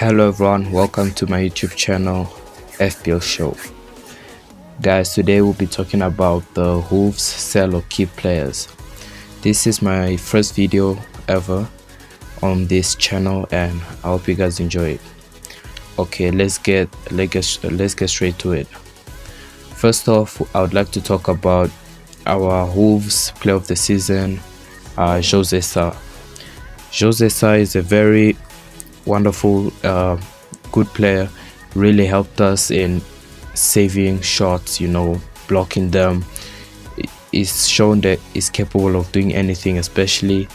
Hello everyone, welcome to my YouTube channel, FPL Show. Guys, today we'll be talking about the Wolves sell or keep players. This is my first video ever on this channel and I hope you guys enjoy it. Okay, let's get straight to it. First off, I would like to talk about our Wolves player of the season, Jose Sa. Jose Sa is a very wonderful, good player. Really helped us in saving shots, blocking them. It's shown that he's capable of doing anything, especially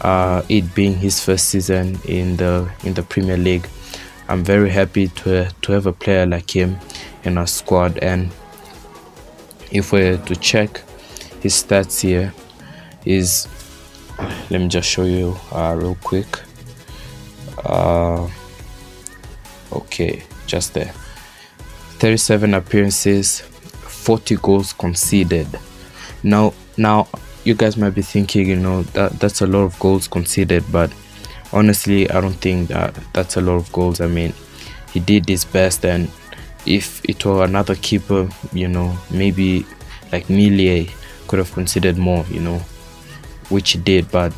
it being his first season in the Premier League. I'm very happy to have a player like him in our squad. And if we're to check his stats here, let me just show you real quick. Okay, just there. 37 appearances, 40 goals conceded. Now you guys might be thinking, that's a lot of goals conceded, but honestly I don't think that's a lot of goals. I mean, he did his best, and if it were another keeper, maybe like Meadow could have conceded more, which he did. But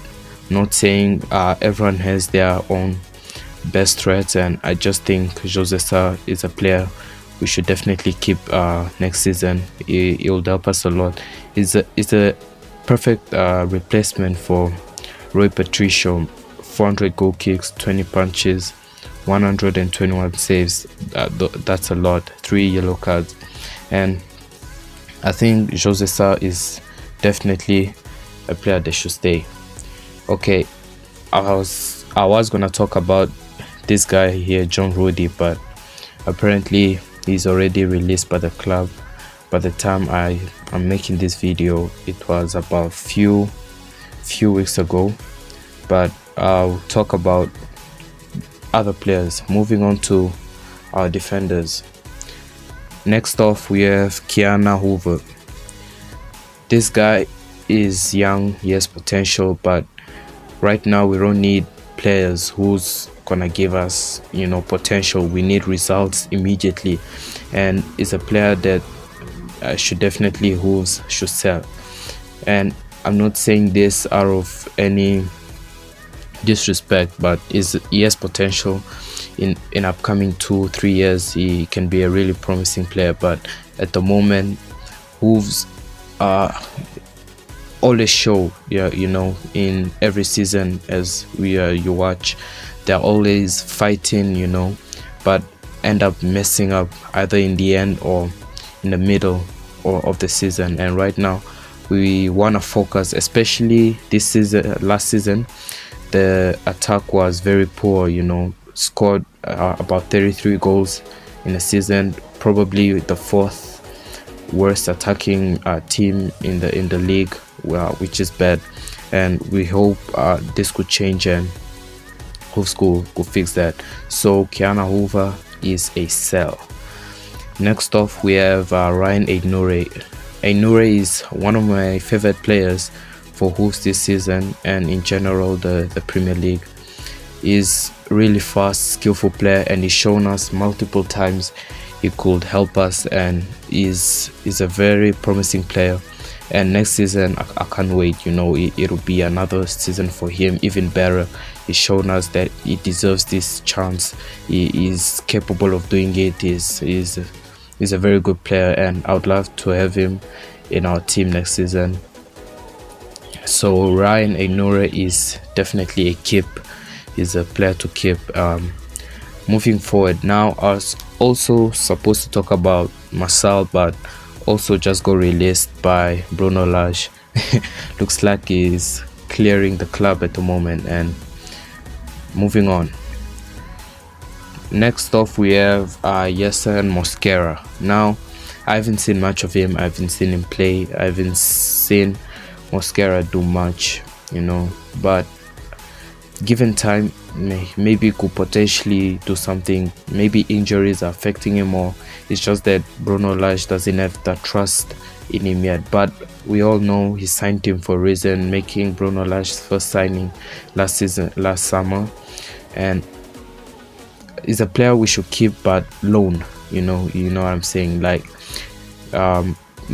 not saying everyone has their own best threats, and I just think Jose Sa is a player we should definitely keep next season. It will help us a lot. It's a perfect replacement for Rui Patricio. 400 goal kicks, 20 punches, 121 saves. That's a lot. 3 yellow cards, and I think Jose Sa is definitely a player that should stay. Okay, I was gonna talk about this guy here, John Rudy, but apparently he's already released by the club. By the time I'm making this video, it was about few weeks ago. But I'll talk about other players. Moving on to our defenders. Next off, we have Kiana Hoover. This guy is young, he has potential, but right now we don't need players who's gonna give us potential. We need results immediately, and is a player that should definitely Wolves should sell. And I'm not saying this out of any disrespect, but he has potential. In upcoming 2-3 years he can be a really promising player, but at the moment Wolves always show, in every season as you watch, they're always fighting, but end up messing up either in the end or in the middle of the season. And right now we want to focus, especially this season. Last season the attack was very poor, scored about 33 goals in a season, probably the 4th worst attacking team in the league, which is bad. And we hope this could change, and Wolves could fix that. So Kiana Hoover is a sell. Next off, we have Ryan Aït-Nouri. Aït-Nouri is one of my favorite players for Wolves this season, and in general the Premier League. Is really fast, skillful player, and he's shown us multiple times he could help us, and is a very promising player. And next season I can't wait. It'll be another season for him, even better. He's shown us that he deserves this chance. He is capable of doing it. He's a very good player, and I would love to have him in our team next season. So Ryan Aït-Nouri is definitely a keep. He's a player to keep. Moving forward, now I was also supposed to talk about Marcel, but also just got released by Bruno Lage. Looks like he's clearing the club at the moment. And moving on, next off we have Yassine Mosquera. Now I haven't seen much of him. I haven't seen him play. I haven't seen Mosquera do much, but given time, maybe could potentially do something. Maybe injuries are affecting him, or it's just that Bruno Lage doesn't have that trust in him yet. But we all know he signed him for a reason, making Bruno Lage's first signing last summer, and is a player we should keep but loan. You know what I'm saying. Like,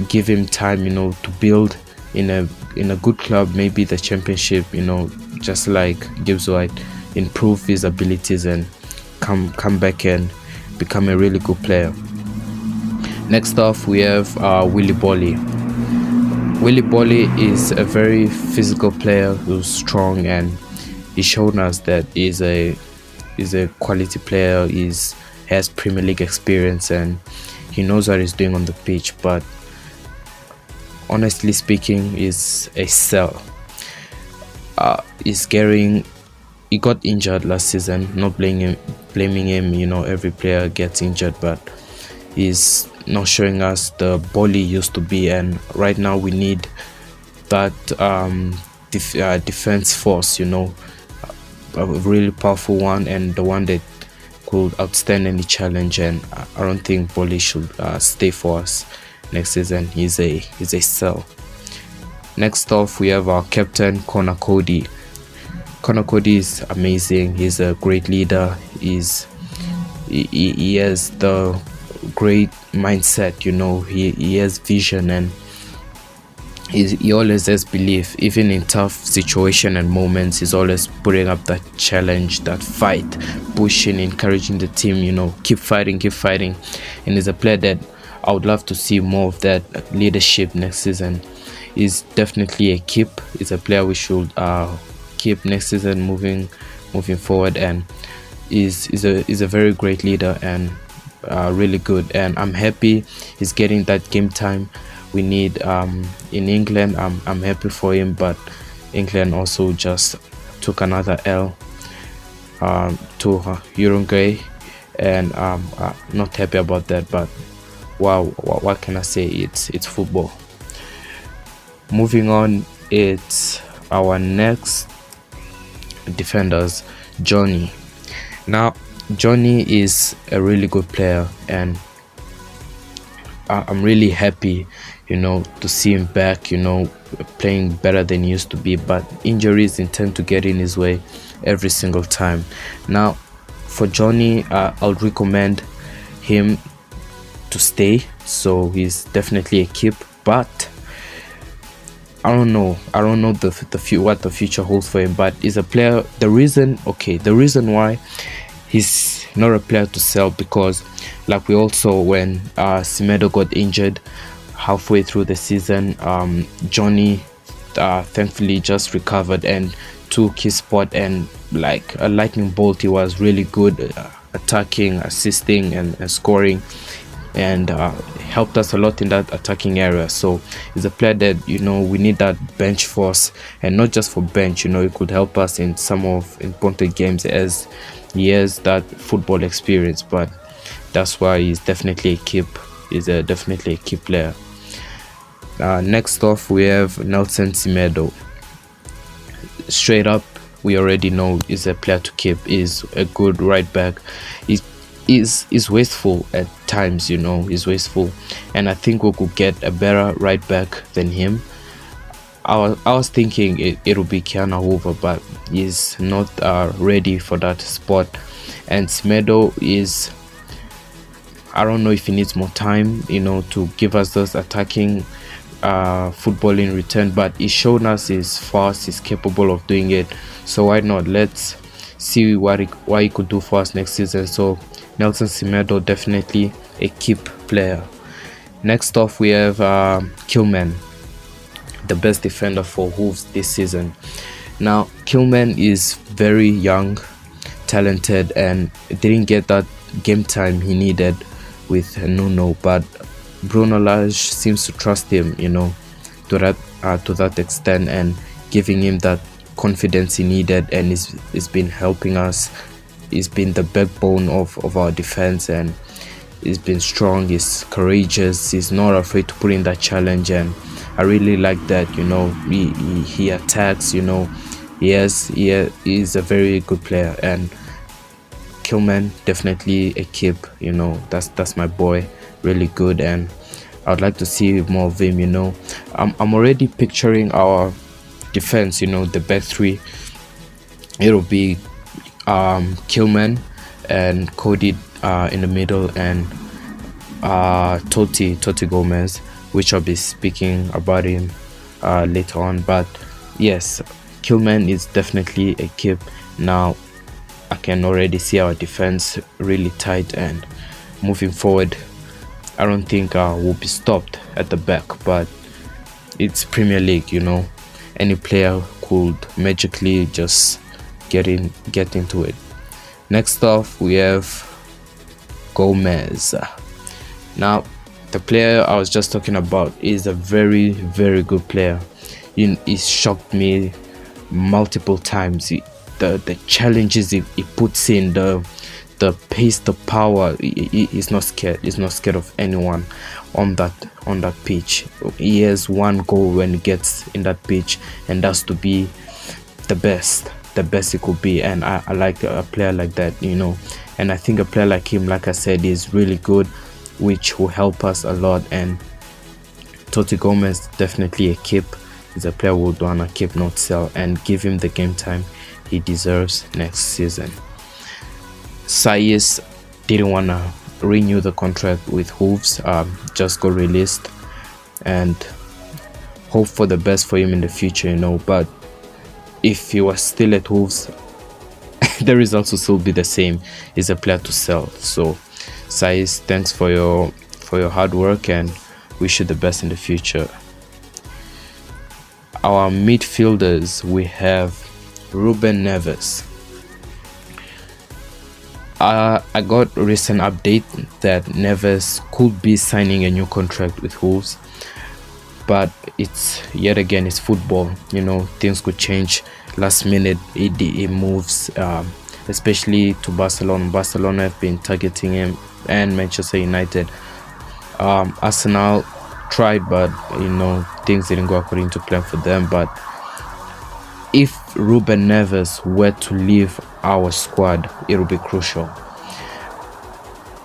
give him time, to build in a good club, maybe the championship. Just like Gibbs White, improve his abilities and come back and become a really good player. Next off, we have Willy Polly. Willy Polly is a very physical player who's strong, and he's shown us that he's a quality player. Has Premier League experience and he knows what he's doing on the pitch, but honestly speaking, is a sell. He got injured last season. Not blaming him. Every player gets injured, but he's not showing us the ball he used to be, and right now we need that defense force, a really powerful one, and the one that could outstand any challenge. And I don't think Polly should stay for us next season. He's a sell. Next off, we have our captain Conor Cody. Conor Cody is amazing. He's a great leader. He has the great mindset. He has vision, and he always has belief. Even in tough situation and moments, he's always putting up that challenge, that fight, pushing, encouraging the team, keep fighting. And he's a player that I would love to see more of that leadership next season. He's definitely a keep. He's a player we should keep next season, moving forward, and is a very great leader and really good. And I'm happy he's getting that game time we need in England. I'm happy for him, but England also just took another L to Uruguay, and not happy about that. But wow, what can I say? It's football. Moving on, it's our next defenders, Johnny. Now, Johnny is a really good player, and I'm really happy, to see him back, playing better than he used to be. But injuries intend to get in his way every single time. Now, for Johnny, I'll recommend him to stay. So he's definitely a keep, but I don't know what the future holds for him. But he's a player. The reason why he's not a player to sell, because like we also, when Meadow got injured halfway through the season, Johnny thankfully just recovered and took his spot, and like a lightning bolt, he was really good attacking, assisting, and scoring, and helped us a lot in that attacking area. So he's a player that we need that bench force, and not just for bench. He could help us in some of important games, as he has that football experience. But that's why he's definitely a keep. He's definitely a key player. Next off, we have Nelson Semedo. Straight up, we already know he's a player to keep. He's a good right back. He's wasteful at times, he's wasteful, and I think we could get a better right back than him. I was thinking it would be Kiana Hoover, but he's not ready for that spot. And Meadow is, I don't know if he needs more time, to give us those attacking football in return. But he's shown us he's fast, he's capable of doing it. So why not? Let's see what he could do for us next season. So Nelson Semedo, definitely a keep player. Next off, we have Kilman, the best defender for Wolves this season. Now, Kilman is very young, talented, and didn't get that game time he needed with Nuno, but Bruno Lage seems to trust him, to that extent, and giving him that confidence he needed, and he's been helping us. He's been the backbone of our defense, and he's been strong, he's courageous, he's not afraid to put in that challenge, and I really like that. He attacks, he's a very good player, and Kilman, definitely a keep. That's my boy, really good, and I'd like to see more of him. I'm already picturing our defense, the back three. It'll be Kilman, and Cody in the middle, and Totti Gomez, which I'll be speaking about him later on. But yes, Kilman is definitely a keep. Now I can already see our defense really tight, and moving forward I don't think we'll be stopped at the back, but it's Premier League, you know, any player could magically just get into it. Next off we have Gomez. Now the player I was just talking about is a very good player. He shocked me multiple times. The challenges he puts in, the pace, the power. He's not scared. He's not scared of anyone on that pitch. He has one goal when he gets in that pitch, and that's to be the best he could be. And I like a player like that, you know. And I think a player like him, like I said, is really good, which will help us a lot. And Totti Gomez, definitely a keep. He's a player who would want to keep, not sell, and give him the game time he deserves next season. Saiz didn't want to renew the contract with Wolves, just got released, and hope for the best for him in the future, you know. But if he was still at Wolves, the results will still be the same. He's a player to sell. So Saiz, thanks for your hard work, and wish you the best in the future. Our midfielders, we have Ruben Neves. I got a recent update that Neves could be signing a new contract with Wolves, but it's yet again, it's football, you know, things could change last minute. It moves, especially to Barcelona. Barcelona have been targeting him, and Manchester United. Arsenal tried, but you know, things didn't go according to plan for them. But if Ruben Neves were to leave our squad, it will be crucial.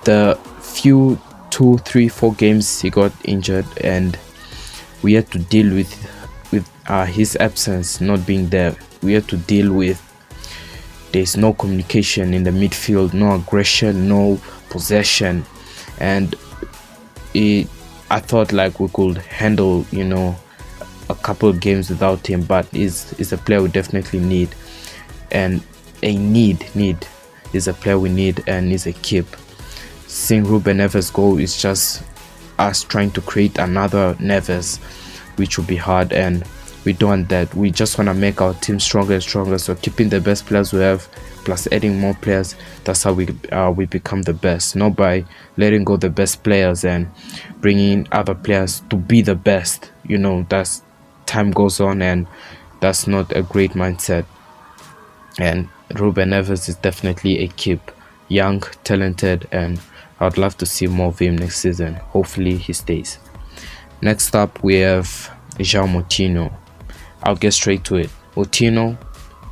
The few 2, 3, 4 games he got injured, and we had to deal with his absence, not being there. We had to deal with there's no communication in the midfield, no aggression, no possession, and I thought like we could handle, you know, a couple of games without him. But is a player we definitely need, and a need is a player we need, and is a keep. Seeing Ruben Neves go is just us trying to create another Neves, which will be hard, and we don't want that. We just want to make our team stronger and stronger. So keeping the best players we have, plus adding more players, that's how we become the best. Not by letting go the best players and bringing other players to be the best. You know, that's time goes on, and that's not a great mindset. And Ruben Neves is definitely a keep. Young, talented, and I'd love to see more of him next season. Hopefully he stays. Next up we have João Montino. I'll get straight to it. Montino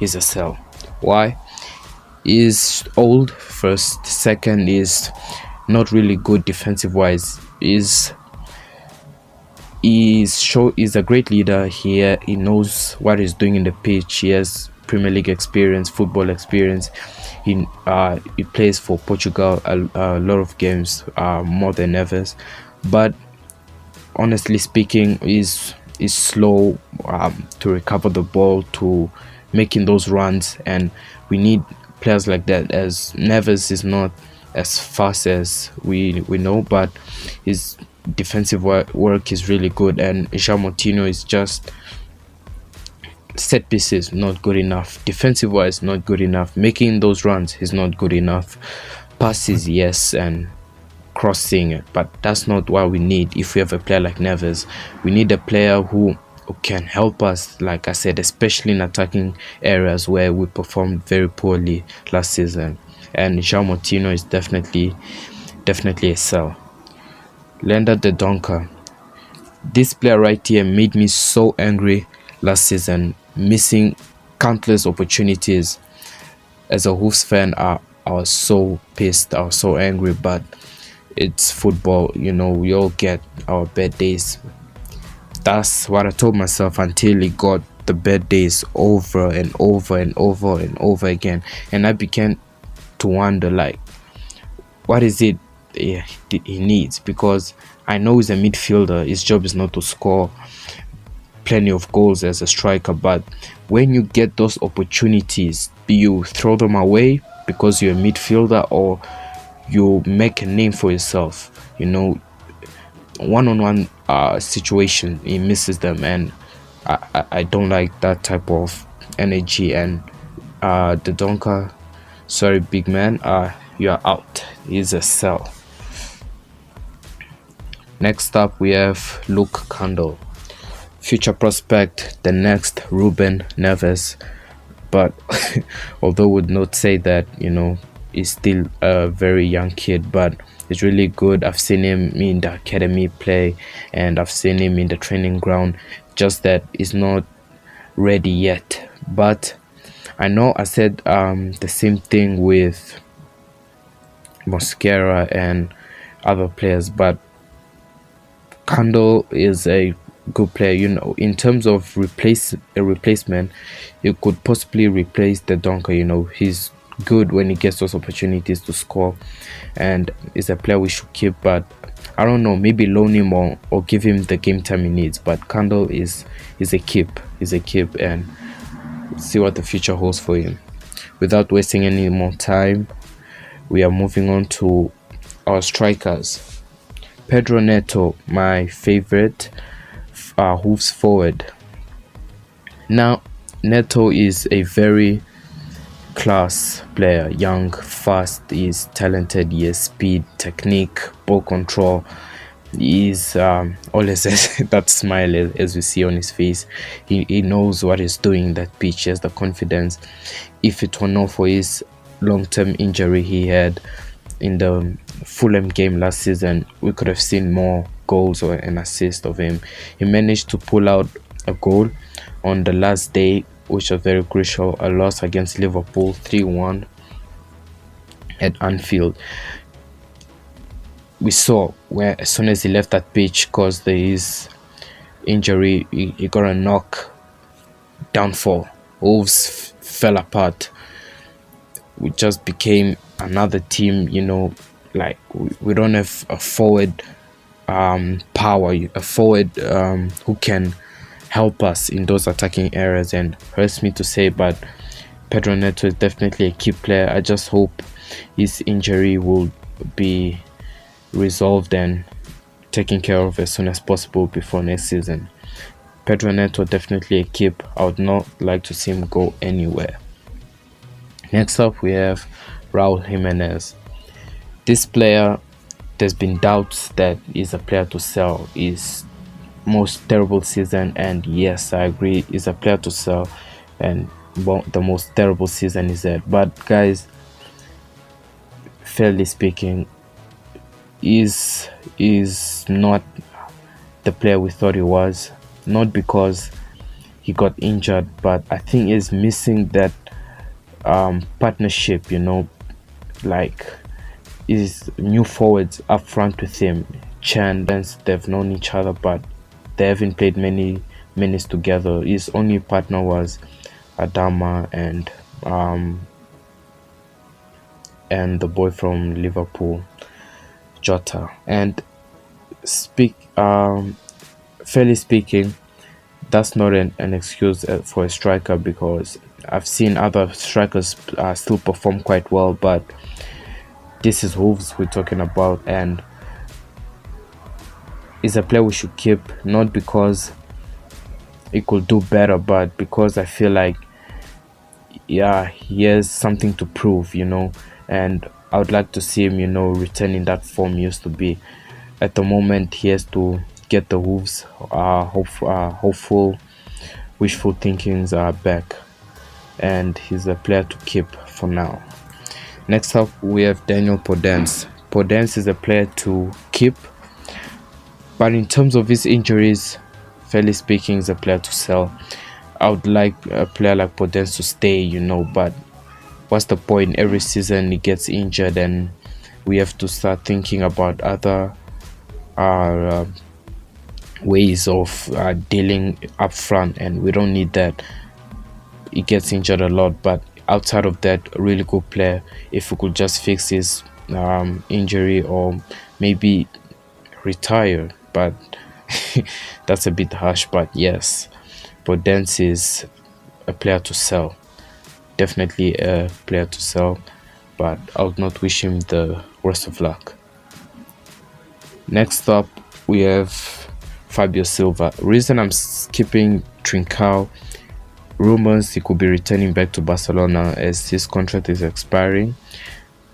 is a sell. Why? He's old, first. Second, is not really good defensive wise. He's a great leader here. He knows what he's doing in the pitch. He has Premier League experience, football experience. He plays for Portugal a lot of games, more than Neves. But honestly speaking, is slow to recover the ball, to making those runs, and we need players like that, as Neves is not as fast as we know, but his defensive work is really good. And João Montino is just set pieces not good enough, defensive wise not good enough, making those runs is not good enough, passes yes, and crossing, but that's not what we need. If we have a player like Neves, we need a player who can help us, like I said, especially in attacking areas where we performed very poorly last season. And João Montino is definitely a sell. Lenda de Donka, this player right here made me so angry last season, missing countless opportunities. As a Wolves fan, I was so pissed, I was so angry, but it's football, you know, we all get our bad days. That's what I told myself until it got the bad days over and over and over and over again, and I became to wonder like what is it he needs, because I know he's a midfielder. His job is not to score plenty of goals as a striker, but when you get those opportunities, you throw them away because you're a midfielder, or you make a name for yourself. One-on-one situation, he misses them, and I don't like that type of energy. And the Donka, sorry big man, you are out. He's a sell. Next up we have Luke Kandel, future prospect, the next Ruben Neves, but although would not say that, he's still a very young kid, but he's really good. I've seen him in the academy play, and I've seen him in the training ground, just that he's not ready yet. But I know I said the same thing with Mosquera and other players, but Kandel is a good player. In terms of replacement, you could possibly replace the Donka. He's good when he gets those opportunities to score, and is a player we should keep. But I don't know, maybe loan him or give him the game time he needs. But Kandel is a keep. And see what the future holds for him. Without wasting any more time, we are moving on to our strikers. Pedro Nato, my favorite hooves forward. Now, Nato is a very class player, young, fast, he's talented, he has speed, technique, ball control. He's always has that smile as we see on his face. He knows what he's doing in that pitch. He has the confidence. If it were not for his long-term injury he had in the Fulham game last season, we could have seen more goals or an assist of him. He managed to pull out a goal on the last day, which was very crucial, a loss against Liverpool 3-1 at Anfield. We saw where as soon as he left that pitch, caused his injury, he got a knock, downfall. Wolves fell apart. We just became another team, like we don't have a forward power, a forward who can help us in those attacking areas, and hurts me to say, but Pedro Neto is definitely a key player. I just hope his injury will be resolved and taken care of as soon as possible before next season. Pedro Neto definitely a keep. I would not like to see him go anywhere. Next up we have Raul Jimenez. This player, there's been doubts that he's a player to sell. His most terrible season, and yes, I agree, he's a player to sell, and the most terrible season is that. But guys, fairly speaking, is not the player we thought he was. Not because he got injured, but I think he's missing that partnership, like his new forwards up front with him. Chan, they've known each other, but they haven't played many minutes together. His only partner was Adama and the boy from Liverpool, Jota. And fairly speaking, that's not an excuse for a striker, because I've seen other strikers still perform quite well, but this is Wolves we're talking about, and is a player we should keep, not because he could do better, but because I feel like, yeah, he has something to prove, and I would like to see him, returning that form he used to be. At the moment, he has to get the Wolves hopeful, wishful thinkings are back, and he's a player to keep for now. Next up, we have Daniel Podems. Podems is a player to keep, but in terms of his injuries, fairly speaking, is a player to sell. I would like a player like Podems to stay, but what's the point? Every season he gets injured, and we have to start thinking about other ways of dealing up front, and we don't need that. He gets injured a lot, but outside of that, a really good player. If we could just fix his injury, or maybe retire, but that's a bit harsh. But yes, Podems is a player to sell, definitely a player to sell, but I would not wish him the worst of luck. Next up, we have Fabio Silva. Reason I'm skipping Trincao, rumors he could be returning back to Barcelona as his contract is expiring.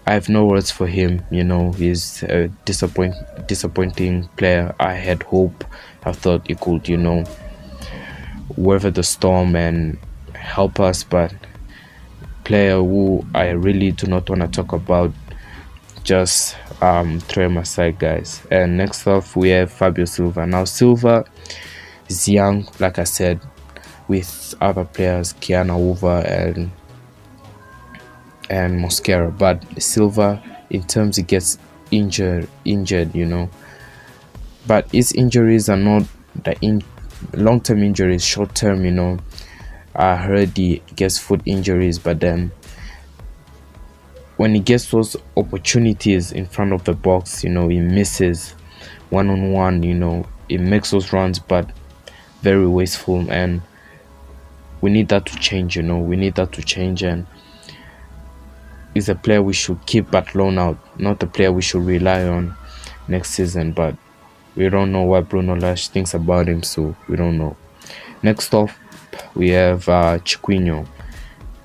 I have no words for him. He's a disappointing player. I had hope. I thought he could, weather the storm and help us, but player who I really do not want to talk about. Just throw him aside, guys. And next up, we have Fabio Silva. Now, Silva is young, like I said, with other players, Kiana Hoover and Mosquera, but Silva, in terms he gets injured, but his injuries are not the long-term injuries, short-term. I heard he gets foot injuries, but then when he gets those opportunities in front of the box, he misses one-on-one. He makes those runs, but very wasteful, and we need that to change. We need that to change, and is a player we should keep at loan out, not a player we should rely on next season. But we don't know what Bruno Lage thinks about him, so we don't know. Next up, we have Chiquinho.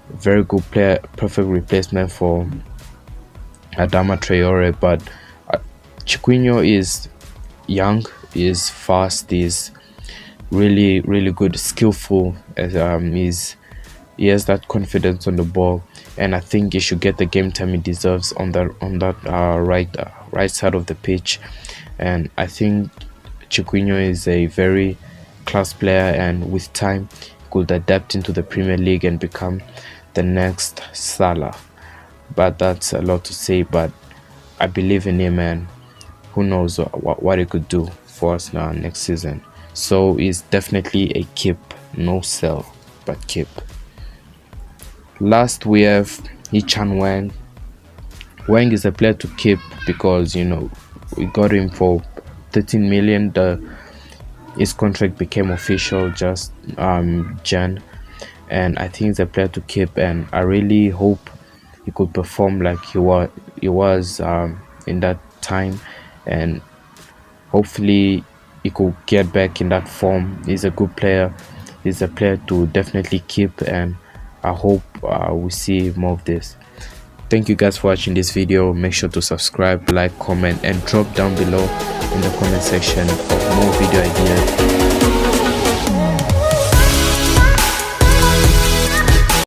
Very good player, perfect replacement for Adama Traore. But Chiquinho is young, is fast, is really, really good, skillful. He has that confidence on the ball, and I think he should get the game time he deserves on that right side of the pitch. And I think Chiquinho is a very class player, and with time could adapt into the Premier League and become the next Salah. But that's a lot to say, but I believe in him, and who knows what he could do for us now next season. So he's definitely a keep, no sell, but keep. Last, we have Ichan Wen. Wang is a player to keep because we got him for 13 million. His contract became official just Jan, and I think he's a player to keep, and I really hope he could perform like he was in that time, and hopefully he could get back in that form. He's a good player. He's a player to definitely keep, and I hope we see more of this. Thank you guys for watching this video. Make sure to subscribe, like, comment, and drop down below in the comment section for more video ideas